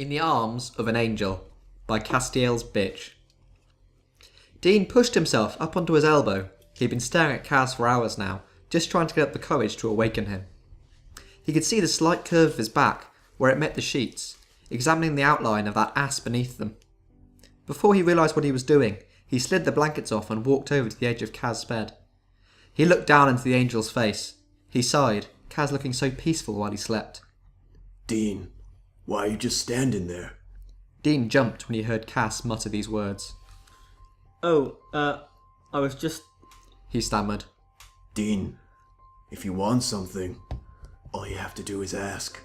In the Arms of an Angel by Castiel's Bitch. Dean pushed himself up onto his elbow. He'd been staring at Kaz for hours now, just trying to get up the courage to awaken him. He could see the slight curve of his back where it met the sheets, examining the outline of that ass beneath them. Before he realised what he was doing, he slid the blankets off and walked over to the edge of Kaz's bed. He looked down into the angel's face. He sighed, Kaz looking so peaceful while he slept. Dean, why are you just standing there? Dean jumped when he heard Kaz mutter these words. I was just... He stammered. Dean, if you want something, all you have to do is ask.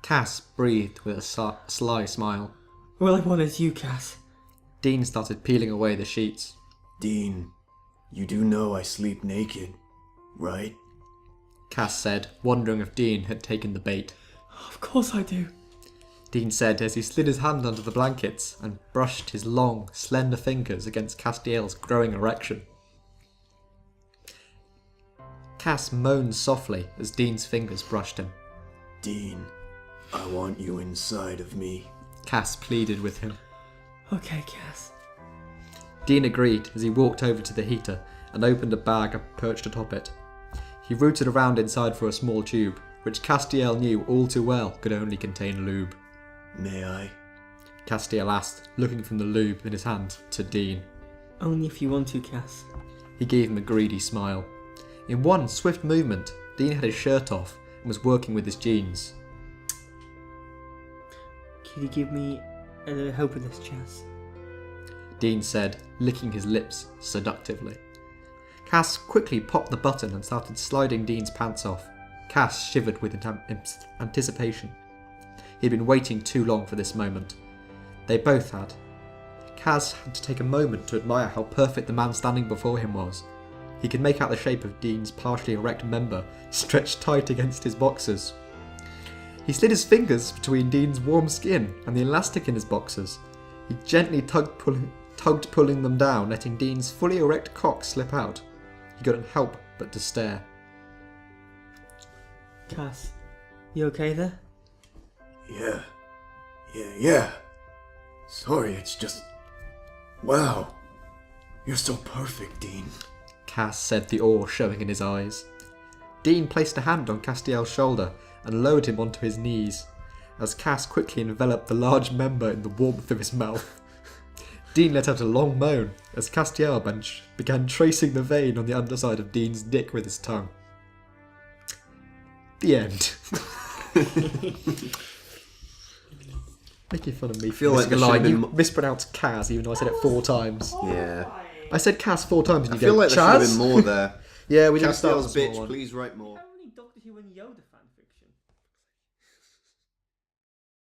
Kaz breathed with a sly smile. All I want is you, Cass. Dean started peeling away the sheets. Dean, you do know I sleep naked, right? Kaz said, wondering if Dean had taken the bait. Of course I do. Dean said as he slid his hand under the blankets and brushed his long, slender fingers against Castiel's growing erection. Kaz moaned softly as Dean's fingers brushed him. Dean, I want you inside of me. Kaz pleaded with him. Okay, Cass. Dean agreed as he walked over to the heater and opened a bag perched atop it. He rooted around inside for a small tube, which Castiel knew all too well could only contain lube. May I? Castiel asked, looking from the lube in his hand to Dean. Only if you want to, Cass. He gave him a greedy smile. In one swift movement, Dean had his shirt off and was working with his jeans. Could you give me a little help with this, Chas? Dean said, licking his lips seductively. Cass quickly popped the button and started sliding Dean's pants off. Cass shivered with anticipation. He'd been waiting too long for this moment. They both had. Kaz had to take a moment to admire how perfect the man standing before him was. He could make out the shape of Dean's partially erect member stretched tight against his boxers. He slid his fingers between Dean's warm skin and the elastic in his boxers. He gently tugged pulling them down, letting Dean's fully erect cock slip out. He couldn't help but to stare. Cass, you okay there? Yeah. Sorry, it's just... Wow. You're so perfect, Dean. Cass said, the awe showing in his eyes. Dean placed a hand on Castiel's shoulder and lowered him onto his knees, as Cass quickly enveloped the large member in the warmth of his mouth. Dean let out a long moan as Castiel began tracing the vein on the underside of Dean's dick with his tongue. The end. Making fun of me. I feel like a line. been You mispronounced Kaz even though I said it 4 times. Yeah. I said Kaz 4 times and I you feel go, like there should Chaz? have been more there. Yeah, we didn't start Castiel's with a small bitch, one. please write more.